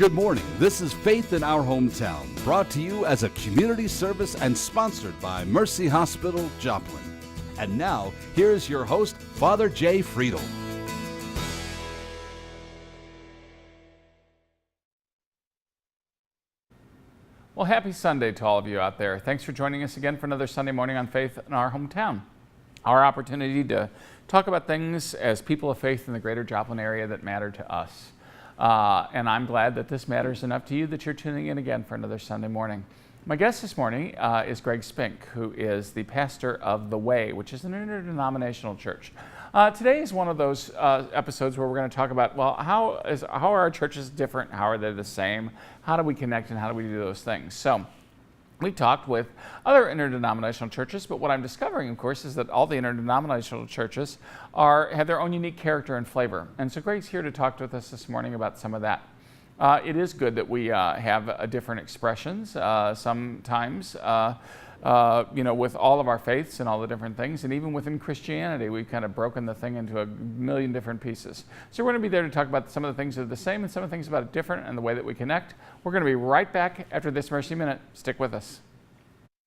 Good morning. This is Faith in Our Hometown, brought to you as a community service and sponsored by Mercy Hospital, Joplin. And now, here's your host, Father Jay Friedel. Well, happy Sunday to all of you out there. Thanks for joining us again for another Sunday morning on Faith in Our Hometown. Our opportunity to talk about things as people of faith in the greater Joplin area that matter to us. And I'm glad that this matters enough to you that you're tuning in again for another Sunday morning. My guest this morning is Greg Spink, who is the pastor of The Way, which is an interdenominational church. Today is one of those episodes where we're going to talk about, well, how are our churches different? How are they the same? How do we connect and how do we do those things? So we talked with other interdenominational churches, but what I'm discovering, of course, is that all the interdenominational churches have their own unique character and flavor. And so Greg's here to talk with us this morning about some of that. It is good that we have different expressions sometimes, with all of our faiths and all the different things. And even within Christianity, we've kind of broken the thing into a million different pieces. So we're going to be there to talk about some of the things that are the same and some of the things about it different and the way that we connect. We're going to be right back after this Mercy Minute. Stick with us.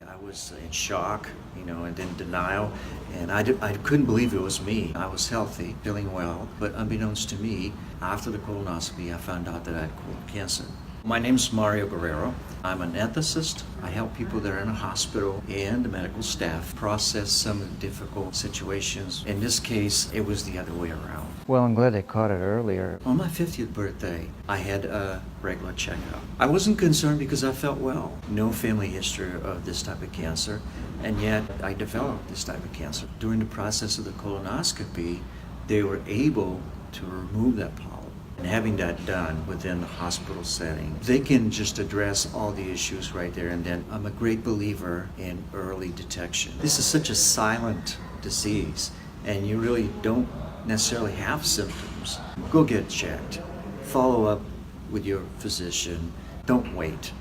I was in shock, and in denial, and I couldn't believe it was me. I was healthy, feeling well, but unbeknownst to me, after the colonoscopy, I found out that I had colon cancer. My name is Mario Guerrero. I'm an ethicist. I help people that are in a hospital and the medical staff process some of the difficult situations. In this case, it was the other way around. Well, I'm glad I caught it earlier. On my 50th birthday, I had a regular checkup. I wasn't concerned because I felt well. No family history of this type of cancer, and yet I developed this type of cancer. During the process of the colonoscopy, they were able to remove that polyp. And having that done within the hospital setting, they can just address all the issues right there and then. I'm a great believer in early detection. This is such a silent disease, and you really don't necessarily have symptoms. Go get checked. Follow up with your physician. Don't wait.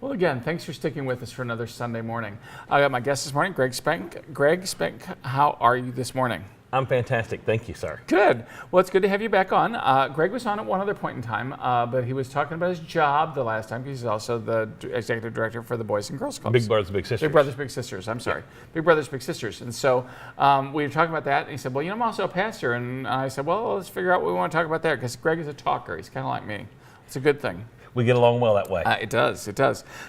Well, again, thanks for sticking with us for another Sunday morning. I got my guest this morning, Greg Spink. Greg Spink, how are you this morning? I'm fantastic. Thank you, sir. Good. Well, it's good to have you back on. Greg was on at one other point in time, but he was talking about his job the last time because he's also the executive director for the Boys and Girls Clubs. Big Brothers, Big Sisters. Big Brothers, Big Sisters. I'm sorry. Yeah. Big Brothers, Big Sisters. And so we were talking about that, and he said, well, I'm also a pastor. And I said, well, let's figure out what we want to talk about there because Greg is a talker. He's kind of like me. It's a good thing. We get along well that way. It does.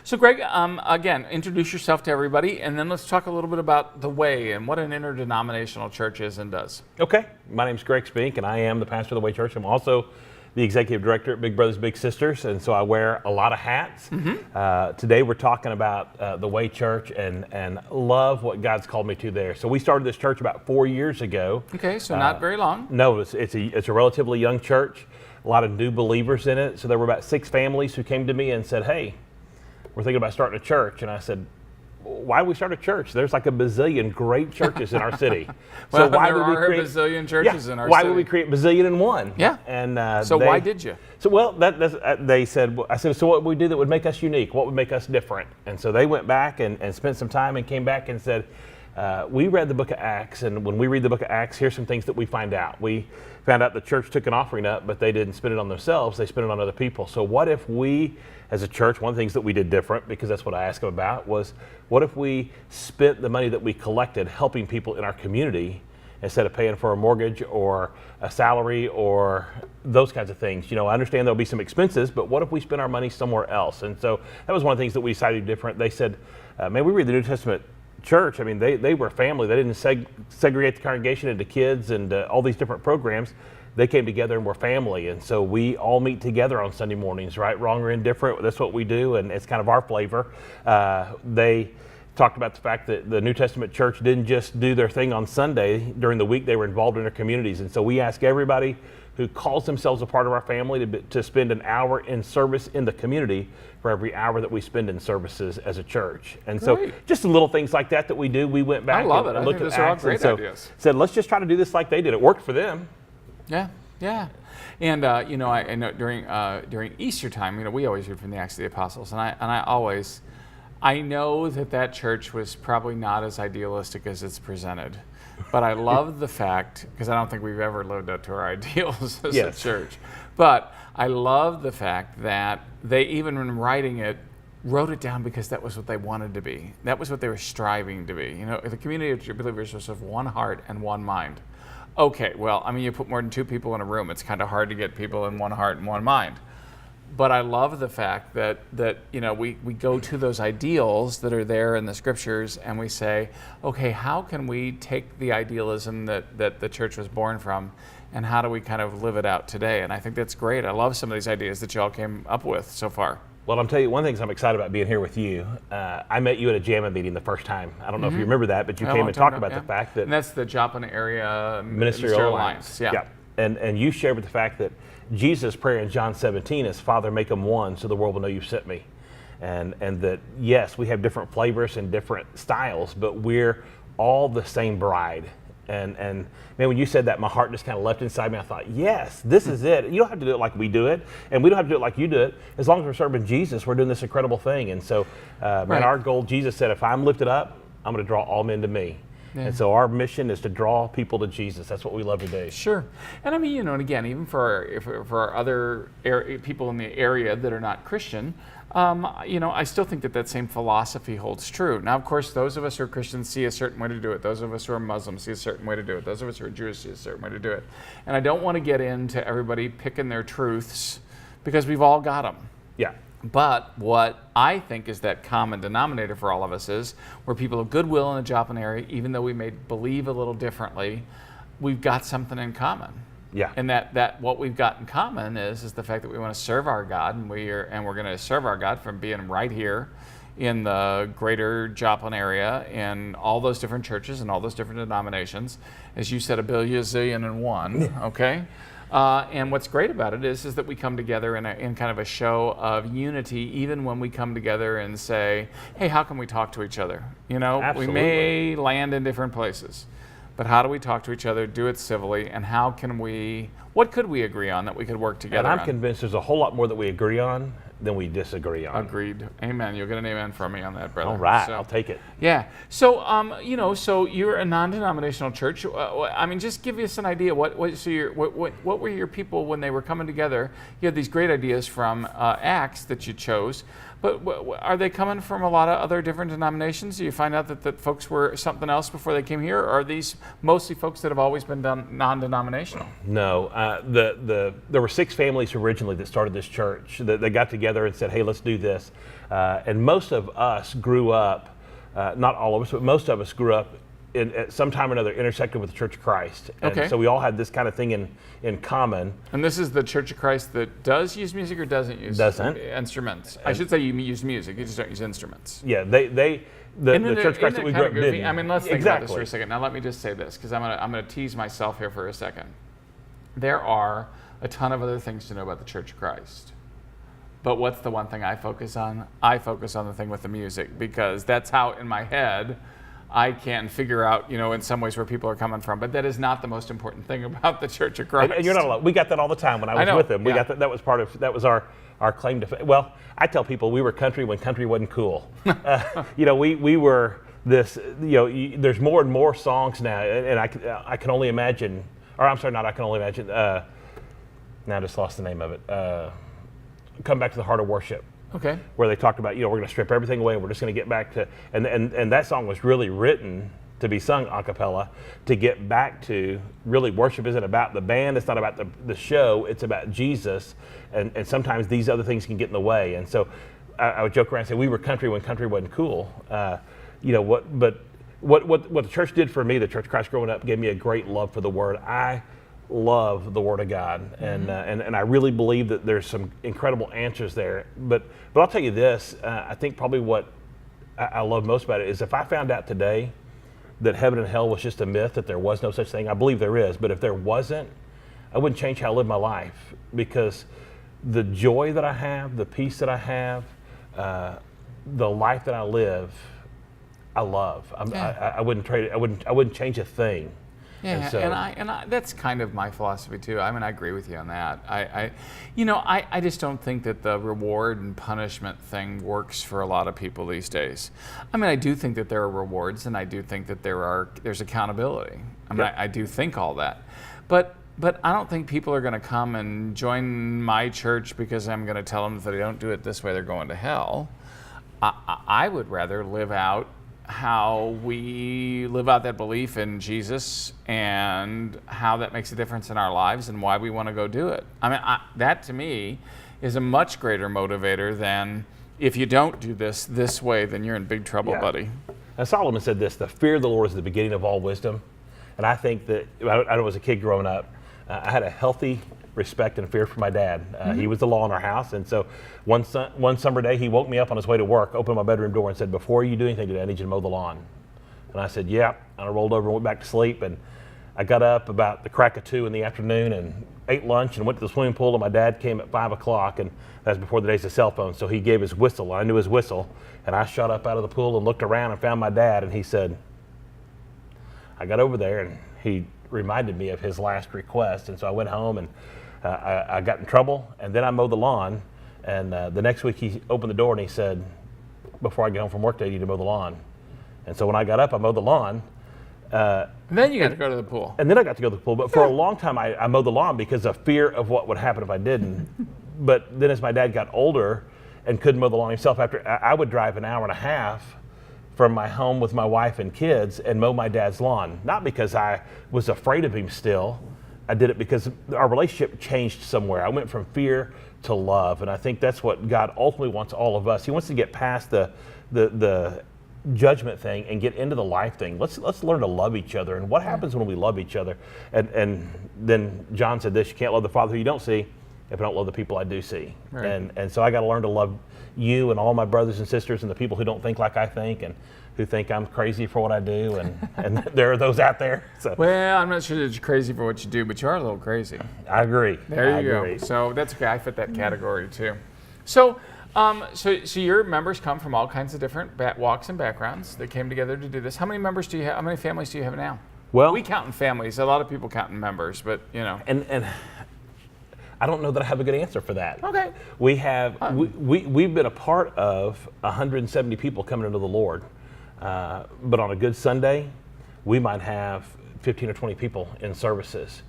So Greg, again, introduce yourself to everybody, and then let's talk a little bit about The Way and what an interdenominational church is and does. Okay. My name's Greg Spink, and I am the pastor of The Way Church. I'm also the executive director at Big Brothers, Big Sisters, and so I wear a lot of hats. Mm-hmm. Today we're talking about The Way Church and love what God's called me to there. So we started this church about 4 years ago. Okay, so not very long. No, it's a relatively young church. A lot of new believers in it. So there were about 6 families who came to me and said, hey, we're thinking about starting a church. And I said, why do we start a church? There's like a bazillion great churches in our city. Well, so why would we create a bazillion churches in our why city? Why would we create bazillion and one? Yeah. And why did you? So they said, I said, so what would we do that would make us unique? What would make us different? And so they went back and spent some time and came back and said, we read the book of Acts, and when we read the book of Acts, here's some things that we find out. We found out the church took an offering up, but they didn't spend it on themselves, they spent it on other people. So what if we, as a church, one of the things that we did different, because that's what I asked them about, was what if we spent the money that we collected helping people in our community instead of paying for a mortgage or a salary or those kinds of things. I understand there'll be some expenses, but what if we spend our money somewhere else? And so that was one of the things that we decided to do different. They said, man, we read the New Testament church. I mean, they were family. They didn't segregate the congregation into kids and all these different programs. They came together and were family. And so we all meet together on Sunday mornings, right? Wrong or indifferent, that's what we do, and it's kind of our flavor. They talked about the fact that the New Testament church didn't just do their thing on Sunday. During the week, they were involved in their communities. And so we ask everybody who calls themselves a part of our family to spend an hour in service in the community for every hour that we spend in services as a church. And Great. So just the little things like that we do. We went back I love and it. looked I at think those are all Acts great and ideas. said, let's just try to do this like they did. It worked for them. Yeah. And I know during Easter time, we always read from the Acts of the Apostles, and I know that church was probably not as idealistic as it's presented. But I love the fact, because I don't think we've ever lived up to our ideals as Yes. a church, but I love the fact that they, even when writing it, wrote it down because that was what they wanted to be. That was what they were striving to be. You know, the community of believers was of one heart and one mind. Okay, well, I mean, you put more than 2 people in a room, it's kind of hard to get people in one heart and one mind. But I love the fact that you know, we go to those ideals that are there in the scriptures and we say, okay, how can we take the idealism that the church was born from, and how do we kind of live it out today? And I think that's great. I love some of these ideas that you all came up with so far. Well, I'm telling you, one of the things I'm excited about being here with you, I met you at a JAMA meeting the first time. I don't know if you remember that, but you came and talked about the fact that... And that's the Joplin Area Ministerial Alliance. Yeah. And you shared with the fact that Jesus' prayer in John 17 is, Father, make them one so the world will know you've sent me. And that, yes, we have different flavors and different styles, but we're all the same bride. And man, when you said that, my heart just kind of leapt inside me. I thought, yes, this is it. You don't have to do it like we do it, and we don't have to do it like you do it. As long as we're serving Jesus, we're doing this incredible thing. And so, man, our goal, Jesus said, if I'm lifted up, I'm going to draw all men to me. Yeah. And so our mission is to draw people to Jesus. That's what we love to do. Sure. And I mean, you know, and again, even for our other people in the area that are not Christian, you know, I still think that same philosophy holds true. Now, of course, those of us who are Christians see a certain way to do it. Those of us who are Muslims see a certain way to do it. Those of us who are Jewish see a certain way to do it. And I don't want to get into everybody picking their truths, because we've all got them. Yeah. But what I think is that common denominator for all of us is we're people of goodwill in the Joplin area, even though we may believe a little differently, we've got something in common. Yeah. And that what we've got in common is the fact that we want to serve our God, and we're going to serve our God from being right here in the greater Joplin area, in all those different churches and all those different denominations. As you said, a billion and one, okay? And what's great about it is that we come together in kind of a show of unity, even when we come together and say, hey, how can we talk to each other? You know, Absolutely. We may land in different places, but how do we talk to each other, do it civilly, and what could we agree on that we could work together on? And I'm convinced there's a whole lot more that we agree on than we disagree on. Agreed. Amen. You'll get an amen from me on that, brother. All right, So, I'll take it. yeah. So, you know, so you're a non-denominational church. I mean, just give us an idea. What were your people when they were coming together? You had these great ideas from Acts that you chose, but are they coming from a lot of other different denominations? Do you find out that folks were something else before they came here? Or are these mostly folks that have always been non-denominational? No. There were 6 families originally that started this church. They got together and said, hey, let's do this. And most of us grew up, not all of us, but most of us grew up at some time or another intersected with the Church of Christ. And Okay. so we all had this kind of thing in common. And this is the Church of Christ that does use music or doesn't use instruments? I should say you use music, you just don't use instruments. Yeah, the Church of Christ that we grew up did. I mean, let's think about this for a second. Now let me just say this, because I'm gonna tease myself here for a second. There are a ton of other things to know about the Church of Christ. But what's the one thing I focus on? I focus on the thing with the music, because that's how, in my head, I can figure out, you know, in some ways where people are coming from. But that is not the most important thing about the Church of Christ. And you're not alone. We got that all the time when I was with them. We got that. That was our claim to fame. Well, I tell people we were country when country wasn't cool. You know, we were this. You know, there's more and more songs now, and I can only imagine. Or I'm sorry, not I can only imagine. Now I just lost the name of it. Come Back to the Heart of Worship. Okay. Where they talked about, you know, we're going to strip everything away and we're just going to get back to, and that song was really written to be sung a cappella, to get back to really worship isn't about the band, it's not about the show, it's about Jesus, and sometimes these other things can get in the way. And so I would joke around and say we were country when country wasn't cool. You know, what the church did for me, the Church of Christ growing up, gave me a great love for the Word. I love the Word of God, and I really believe that there's some incredible answers there. But I'll tell you this, I think probably what I love most about it is if I found out today that heaven and hell was just a myth, that there was no such thing. I believe there is, but if there wasn't, I wouldn't change how I live my life, because the joy that I have, the peace that I have, the life that I live, I love. I wouldn't trade it. I wouldn't change a thing. Yeah, so, and I that's kind of my philosophy too. I mean, I agree with you on that. I just don't think that the reward and punishment thing works for a lot of people these days. I mean, I do think that there are rewards, and I do think that there's accountability. I mean, I do think all that, but I don't think people are going to come and join my church because I'm going to tell them if they don't do it this way, they're going to hell. I would rather live out how we live out that belief in Jesus and how that makes a difference in our lives and why we want to go do it. I mean, that to me is a much greater motivator than if you don't do this way, then you're in big trouble, buddy. And Solomon said this, the fear of the Lord is the beginning of all wisdom. And I think that, I was a kid growing up, I had a healthy respect and fear for my dad. He was the law in our house, and so one summer day he woke me up on his way to work, opened my bedroom door and said, before you do anything today, I need you to mow the lawn. And I said, yeah, and I rolled over and went back to sleep, and I got up about the crack of 2 in the afternoon and ate lunch and went to the swimming pool, and my dad came at 5 o'clock, and that was before the days of cell phones, so he gave his whistle, and I knew his whistle, and I shot up out of the pool and looked around and found my dad, and he said, I got over there, and he reminded me of his last request, and so I went home and I got in trouble, and then I mowed the lawn, and the next week he opened the door and he said, before I get home from work today, you need to mow the lawn. And so when I got up, I mowed the lawn. And then you got to go to the pool. And then I got to go to the pool, but for a long time I mowed the lawn because of fear of what would happen if I didn't. But then as my dad got older and couldn't mow the lawn himself, I would drive an hour and a half from my home with my wife and kids and mow my dad's lawn. Not because I was afraid of him still. I did it because our relationship changed somewhere. I went from fear to love, and I think that's what God ultimately wants all of us. He wants to get past the judgment thing and get into the life thing. Let's learn to love each other. And what happens when we love each other? And then John said this, you can't love the Father who you don't see if I don't love the people I do see. Right. And so I got to learn to love you and all my brothers and sisters and the people who don't think like I think and who think I'm crazy for what I do, and there are those out there. So. Well, I'm not sure that you're crazy for what you do, but you are a little crazy. I agree. There you go. So that's okay. I fit that category too. So, so your members come from all kinds of different walks and backgrounds that came together to do this. How many members do you have? How many families do you have now? Well, we count in families. A lot of people count in members, but you know. And I don't know that I have a good answer for that. Okay. We have we've been a part of 170 people coming into the Lord. But on a good Sunday, we might have 15 or 20 people in services.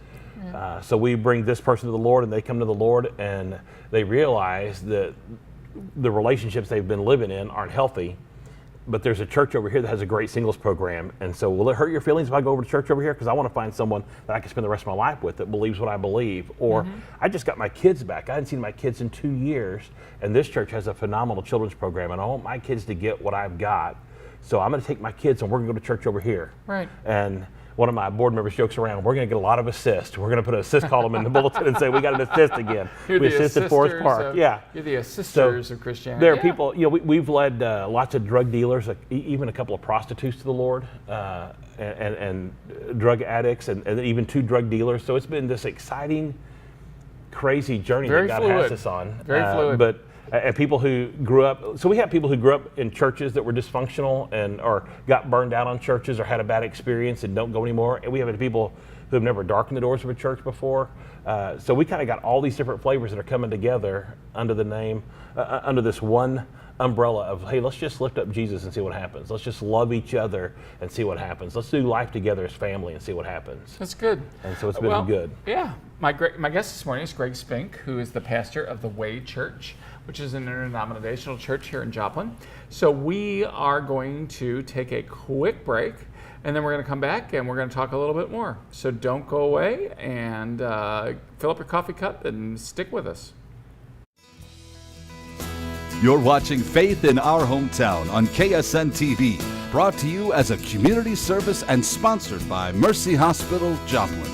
Yeah. So we bring this person to the Lord and they come to the Lord and they realize that the relationships they've been living in aren't healthy, but there's a church over here that has a great singles program. And so will it hurt your feelings if I go over to church over here? Because I want to find someone that I can spend the rest of my life with that believes what I believe. Or I just got my kids back. I hadn't seen my kids in 2 years. And this church has a phenomenal children's program. And I want my kids to get what I've got. So I'm going to take my kids and we're going to go to church over here. Right. And one of my board members jokes around, we're going to get a lot of assists. We're going to put an assist column in the bulletin and say, we got an assist again. We assisted Forest Park. You're the assisters of Christianity. There are people, we've led lots of drug dealers, even a couple of prostitutes to the Lord, and drug addicts, and even 2 drug dealers. So it's been this exciting, crazy journey that God has us on. Very fluid. But and people who grew up, so we have people who grew up in churches that were dysfunctional or got burned out on churches or had a bad experience and don't go anymore. And we have people who have never darkened the doors of a church before. So we kind of got all these different flavors that are coming together under the name, under this one umbrella of, hey, let's just lift up Jesus and see what happens. Let's just love each other and see what happens. Let's do life together as family and see what happens. That's good. And so it's been good. Yeah. My guest this morning is Greg Spink, who is the pastor of the Way Church, which is an interdenominational church here in Joplin. So we are going to take a quick break, and then we're going to come back and we're going to talk a little bit more. So don't go away, and fill up your coffee cup and stick with us. You're watching Faith in Our Hometown on KSN TV, brought to you as a community service and sponsored by Mercy Hospital, Joplin.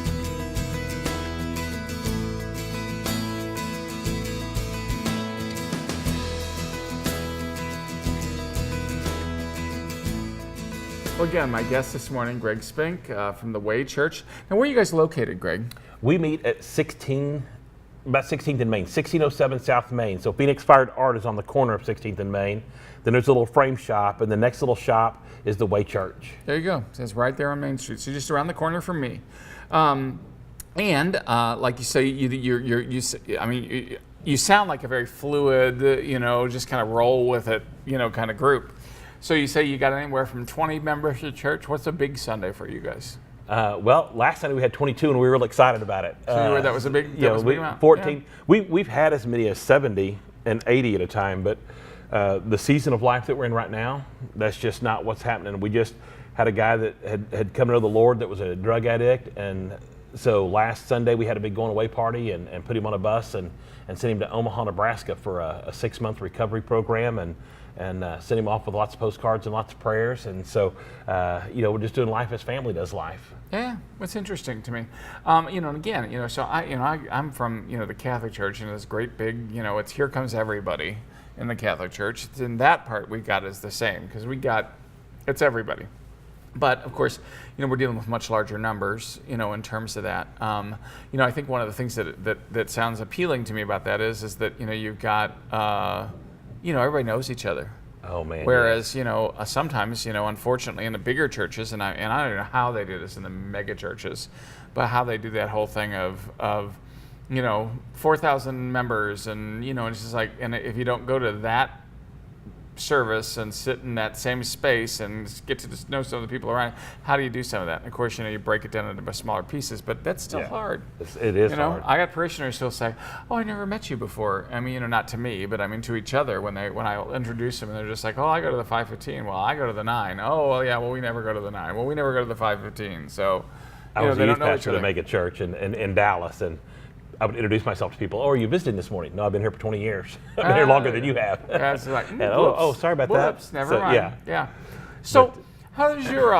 Well, again, my guest this morning, Greg Spink from the Way Church. Now, where are you guys located, Greg? We meet at 16 about 16th and Main, 1607 South Main. So Phoenix Fired Art is on the corner of 16th and Main. Then there's a little frame shop, and the next little shop is the Way Church. There you go. It's right there on Main Street. So just around the corner from me. Like you say, you sound like a very fluid, just kind of roll with it, kind of group. So you say you got anywhere from 20 members of church. What's a big Sunday for you guys? Well, last Sunday we had 22, and we were really excited about it. So that was a big, was a big amount. 14. Yeah. We've had as many as 70 and 80 at a time, but the season of life that we're in right now, that's just not what's happening. We just had a guy that had come to know the Lord that was a drug addict, and so last Sunday we had a big going away party and put him on a bus and sent him to Omaha, Nebraska for a 6-month recovery program and sent him off with lots of postcards and lots of prayers. And so, we're just doing life as family does life. Yeah, what's interesting to me, and again, so I'm from, the Catholic Church, and it's great big, it's here comes everybody in the Catholic Church. In that part we got is the same because it's everybody. But of course, we're dealing with much larger numbers, in terms of that. I think one of the things that sounds appealing to me about that is that, you've got, everybody knows each other. Oh man. Whereas, sometimes, unfortunately in the bigger churches, and I don't know how they do this in the mega churches, but how they do that whole thing of 4,000 members and, it's just like, and if you don't go to that service and sit in that same space and get to just know some of the people around, how do you do some of that? And of course, you break it down into smaller pieces, but that's still hard. It is hard. I got parishioners who'll say, "Oh, I never met you before." I mean, not to me, but I mean to each other when I introduce them, and they're just like, "Oh, I go to the 515." Well, I go to the 9. Oh, well, yeah. Well, we never go to the 9. Well, we never go to the 515. So, I was a youth pastor at a mega church in Dallas, and I would introduce myself to people. "Oh, are you visiting this morning?" "No, I've been here for 20 years. I've been here longer than you have." That's like, sorry about that. Never mind. Yeah. So, how's your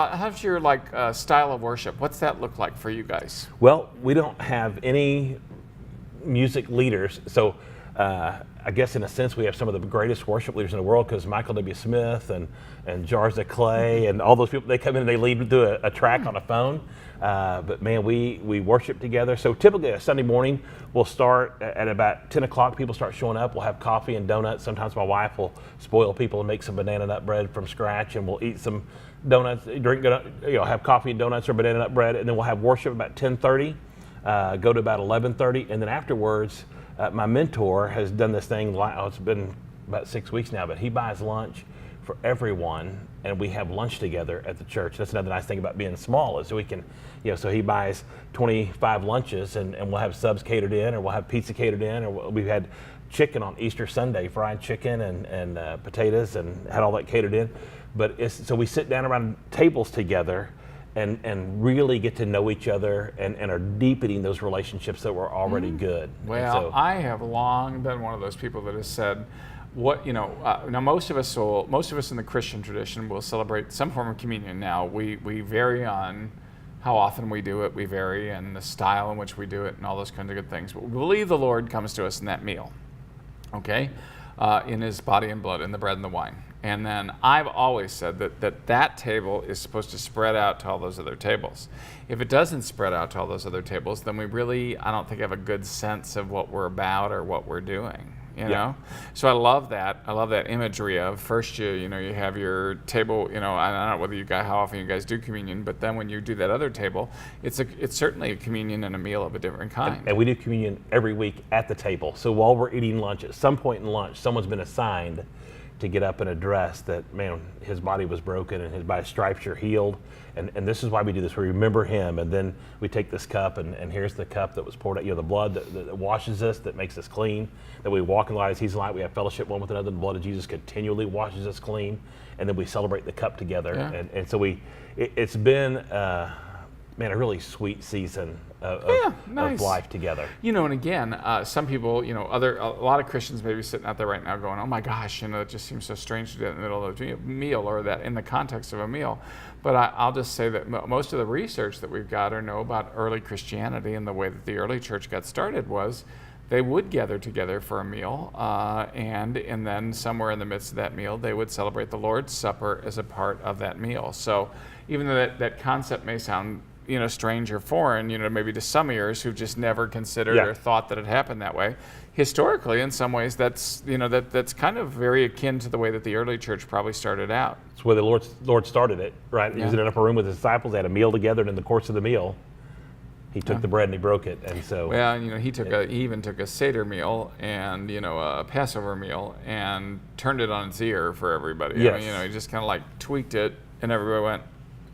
style of worship? What's that look like for you guys? Well, we don't have any music leaders, so I guess in a sense we have some of the greatest worship leaders in the world because Michael W. Smith and Jars of Clay and all those people, they come in and they lead through a track on a phone. But man, we worship together. So typically a Sunday morning, we'll start at about 10 o'clock. People start showing up. We'll have coffee and donuts. Sometimes my wife will spoil people and make some banana nut bread from scratch, and we'll eat some donuts, have coffee and donuts or banana nut bread, and then we'll have worship about 10:30, go to about 11:30, and then afterwards, my mentor has done this thing. It's been about 6 weeks now, but he buys lunch for everyone, and we have lunch together at the church. That's another nice thing about being small is we can, so he buys 25 lunches, and we'll have subs catered in, or we'll have pizza catered in, or we've had chicken on Easter Sunday, fried chicken and potatoes, and had all that catered in. But so we sit down around tables together and really get to know each other and are deepening those relationships that were already good. Well, I have long been one of those people that has said, now most of us in the Christian tradition will celebrate some form of communion. Now we vary on how often we do it. We vary in the style in which we do it and all those kinds of good things. But we believe the Lord comes to us in that meal, okay, in His body and blood, in the bread and the wine. And then I've always said that table is supposed to spread out to all those other tables. If it doesn't spread out to all those other tables, then we really, I don't think, have a good sense of what we're about or what we're doing. You know, so I love that. I love that imagery of first you have your table. I don't know whether how often you guys do communion, but then when you do that other table, it's certainly a communion and a meal of a different kind. And we do communion every week at the table. So while we're eating lunch, at some point in lunch, someone's been assigned to get up and address that, man, his body was broken and by his stripes you're healed. And this is why we do this. We remember him, and then we take this cup, and here's the cup that was poured out, the blood that washes us, that makes us clean, that we walk in the light as He's in light. We have fellowship one with another. The blood of Jesus continually washes us clean, and then we celebrate the cup together. Yeah. And so it's been, a really sweet season of life together. And again, some people, a lot of Christians may be sitting out there right now going, "Oh my gosh, it just seems so strange to do it in the middle of a meal or that in the context of a meal." But I'll just say that most of the research that we've got or know about early Christianity and the way that the early church got started was they would gather together for a meal, and then somewhere in the midst of that meal, they would celebrate the Lord's Supper as a part of that meal. So even though that concept may sound strange or foreign, maybe to some ears who've just never considered Yeah. or thought that it happened that way. Historically, in some ways, that's that's kind of very akin to the way that the early church probably started out. It's where the Lord started it, right? He was in an upper room with his disciples. They had a meal together, and in the course of the meal, he took the bread and he broke it. And so, well, he even took a Seder meal and a Passover meal and turned it on its ear for everybody. Yes. He just kind of like tweaked it, and everybody went,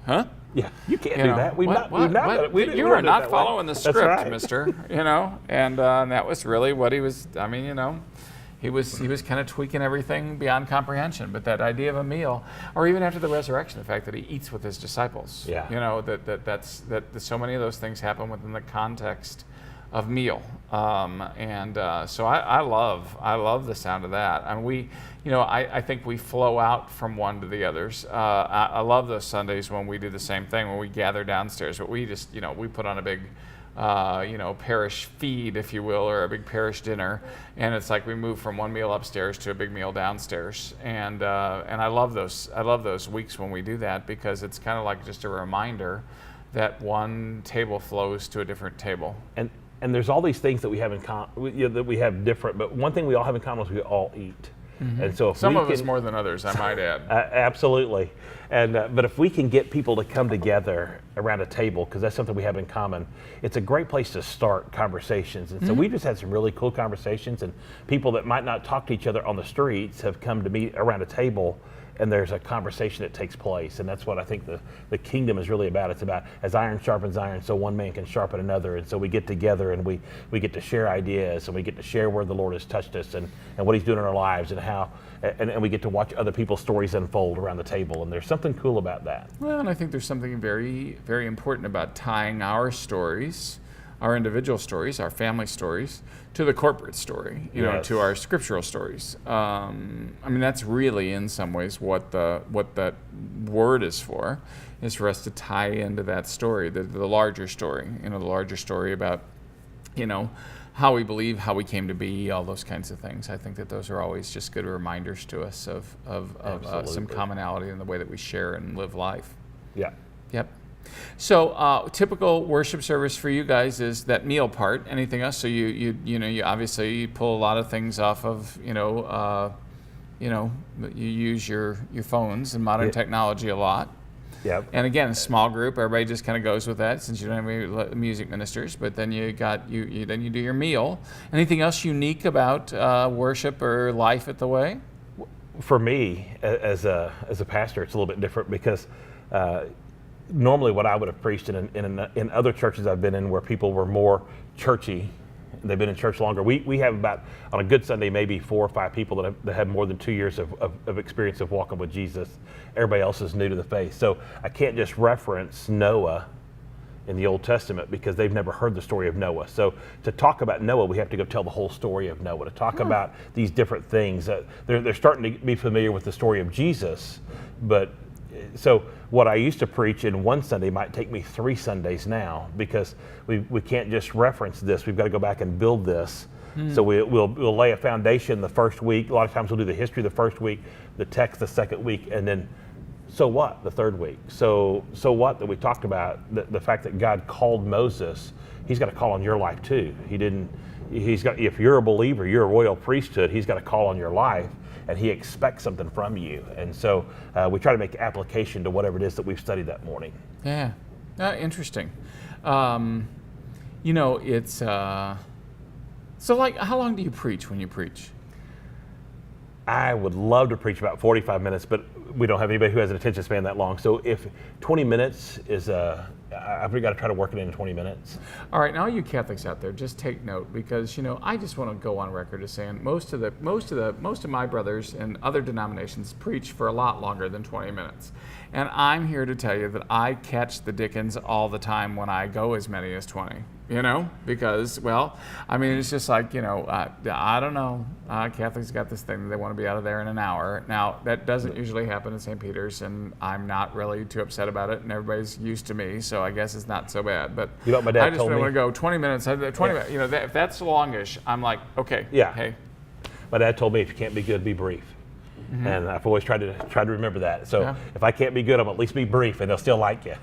"Huh? yeah, you can't do that. We've not what? done it. You are not following the That's script, right. mister." And that was really what he was. I mean, he was kind of tweaking everything beyond comprehension. But that idea of a meal, or even after the resurrection, the fact that he eats with his disciples. Yeah. That so many of those things happen within the context of meal. So I love the sound of that. And I think we flow out from one to the others. I love those Sundays when we do the same thing, when we gather downstairs, but we just, we put on a big, parish feed, if you will, or a big parish dinner. And it's like we move from one meal upstairs to a big meal downstairs. And I love those weeks when we do that, because it's kind of like just a reminder that one table flows to a different table. And there's all these things that we have in common, that we have different, but one thing we all have in common is we all eat. Mm-hmm. And so if Some we of us can- more than others, I might add. Absolutely. And but if we can get people to come together around a table, because that's something we have in common, it's a great place to start conversations. And so we just had some really cool conversations, and people that might not talk to each other on the streets have come to meet around a table, and there's a conversation that takes place. And that's what I think the kingdom is really about. It's about, as iron sharpens iron, so one man can sharpen another. And so we get together and we get to share ideas, and we get to share where the Lord has touched us and what he's doing in our lives, and how, and we get to watch other people's stories unfold around the table. And there's something cool about that. Well, and I think there's something very, very important about tying our stories, our individual stories, our family stories, to the corporate story, Yes. to our scriptural stories. I mean, that's really, in some ways, what that word is for us to tie into that story, the larger story, the larger story about, how we believe, how we came to be, all those kinds of things. I think that those are always just good reminders to us of some commonality in the way that we share and live life. Yeah. Yep. So typical worship service for you guys is that meal part. Anything else? So you obviously pull a lot of things off of you use your phones and modern technology a lot. Yep. And again, a small group, everybody just kind of goes with that, since you don't have any music ministers. But then you do your meal. Anything else unique about worship or life at the Way? For me, as a pastor, it's a little bit different, because normally what I would have preached in other churches I've been in, where people were more churchy, they've been in church longer. We have about, on a good Sunday, maybe 4 or 5 people that have more than 2 years of experience of walking with Jesus. Everybody else is new to the faith. So I can't just reference Noah in the Old Testament, because they've never heard the story of Noah. So to talk about Noah, we have to go tell the whole story of Noah, to talk about these different things. They're starting to be familiar with the story of Jesus, but so what I used to preach in one Sunday might take me 3 Sundays now, because we can't just reference this. We've got to go back and build this. So we'll lay a foundation the first week. A lot of times we'll do the history the first week, the text the second week, and then so what the third week. So what that we talked about, the fact that God called Moses, he's got a call on your life too. If you're a believer, you're a royal priesthood, he's got a call on your life, and he expects something from you. And so we try to make application to whatever it is that we've studied that morning. Yeah, interesting. It's so, like, how long do you preach when you preach? I would love to preach about 45 minutes, but we don't have anybody who has an attention span that long. So if 20 minutes is I've got to try to work it in 20 minutes. All right, now you Catholics out there, just take note, because I just want to go on record as saying most of my brothers in other denominations preach for a lot longer than 20 minutes, and I'm here to tell you that I catch the dickens all the time when I go as many as 20. Because, it's just like, I don't know. Catholics got this thing that they want to be out of there in an hour. Now, that doesn't usually happen in St. Peter's, and I'm not really too upset about it, and everybody's used to me, so I guess it's not so bad. But you know what my dad I just told me? want to go 20 minutes. 20 minutes, if that's longish, I'm like, okay, Yeah. hey. My dad told me, if you can't be good, be brief. And I've always tried to remember that. So Yeah. if I can't be good, I'll at least be brief, and they'll still like you.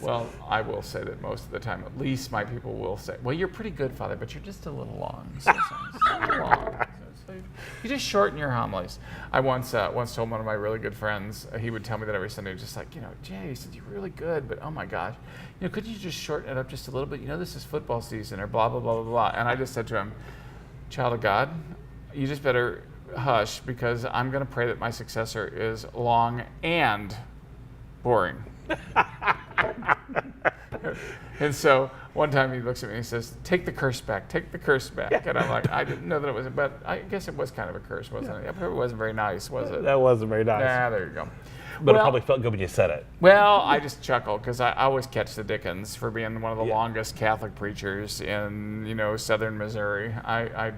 Well, I will say that most of the time, at least my people will say, well, you're pretty good, Father, but you're just a little long. So a little long. So you just shorten your homilies. I once told one of my really good friends, he would tell me that every Sunday, just like, Jay, he said, you're really good, but oh my gosh, could you just shorten it up just a little bit? This is football season, or blah, blah, blah, blah, blah. And I just said to him, child of God, you just better hush, because I'm going to pray that my successor is long and boring. And so one time he looks at me and he says, take the curse back, take the curse back. And I'm like, I didn't know that it was, but I guess it was kind of a curse, wasn't it? It wasn't very nice, was it? That wasn't very nice. Nah, there you go. But it probably felt good when you said it. Well, I just chuckle because I always catch the Dickens for being one of the longest Catholic preachers in southern Missouri. I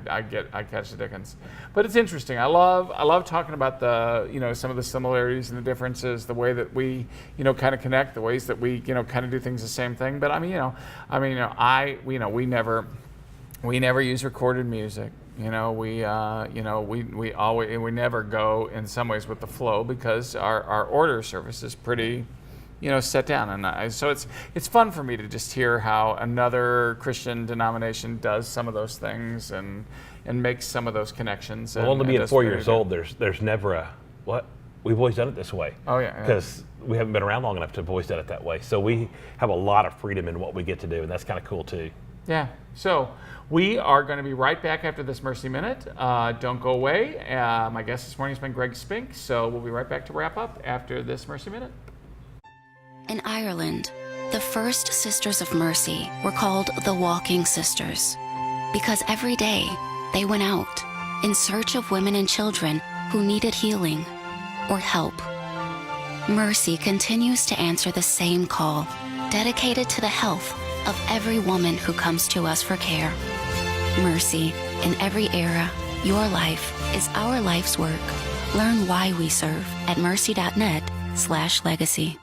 catch the Dickens, but it's interesting. I love talking about the some of the similarities and the differences, the way that we kind of connect, the ways that we kind of do things the same thing. But we never use recorded music. We never go in some ways with the flow, because our order service is pretty, set down. And so it's fun for me to just hear how another Christian denomination does some of those things and makes some of those connections. Well, only being 4 years old, there's never a what. We've always done it this way. Oh yeah. Because we haven't been around long enough to have always done it that way. So we have a lot of freedom in what we get to do, and that's kind of cool too. Yeah. So we are going to be right back after this Mercy Minute. Don't go away. My guest this morning has been Greg Spink, so we'll be right back to wrap up after this Mercy Minute. In Ireland, the first Sisters of Mercy were called the Walking Sisters because every day they went out in search of women and children who needed healing or help. Mercy continues to answer the same call, dedicated to the health of every woman who comes to us for care. Mercy, in every era, your life is our life's work. Learn why we serve at mercy.net/legacy.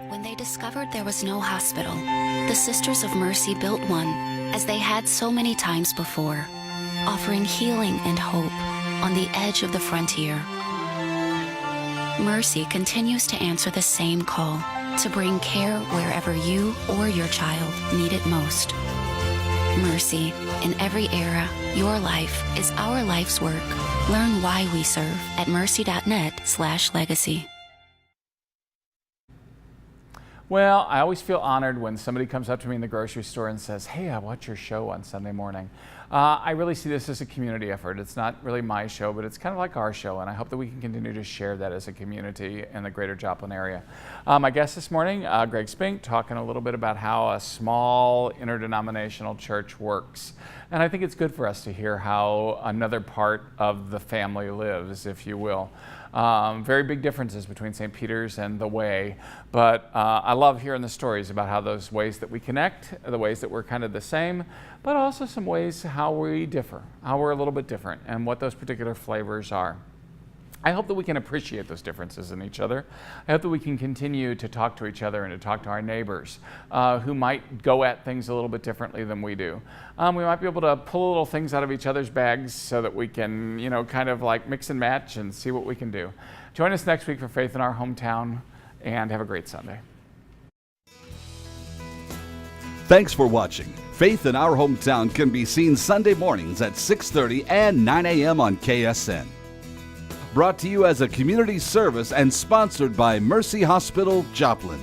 When they discovered there was no hospital, the Sisters of Mercy built one, as they had so many times before, offering healing and hope on the edge of the frontier. Mercy continues to answer the same call, to bring care wherever you or your child need it most. Mercy, in every era, your life is our life's work. Learn why we serve at mercy.net/legacy. Well, I always feel honored when somebody comes up to me in the grocery store and says, hey, I watch your show on Sunday morning. I really see this as a community effort. It's not really my show, but it's kind of like our show, and I hope that we can continue to share that as a community in the greater Joplin area. My guest this morning, Greg Spink, talking a little bit about how a small interdenominational church works. And I think it's good for us to hear how another part of the family lives, if you will. Very big differences between St. Peter's and the Way, but I love hearing the stories about how those ways that we connect, the ways that we're kind of the same, but also some ways how we differ, how we're a little bit different, and what those particular flavors are. I hope that we can appreciate those differences in each other. I hope that we can continue to talk to each other and to talk to our neighbors who might go at things a little bit differently than we do. We might be able to pull little things out of each other's bags so that we can, kind of like mix and match and see what we can do. Join us next week for Faith in Our Hometown, and have a great Sunday. Thanks for watching. Faith in Our Hometown can be seen Sunday mornings at 6:30 and 9 a.m. on KSN. Brought to you as a community service and sponsored by Mercy Hospital, Joplin.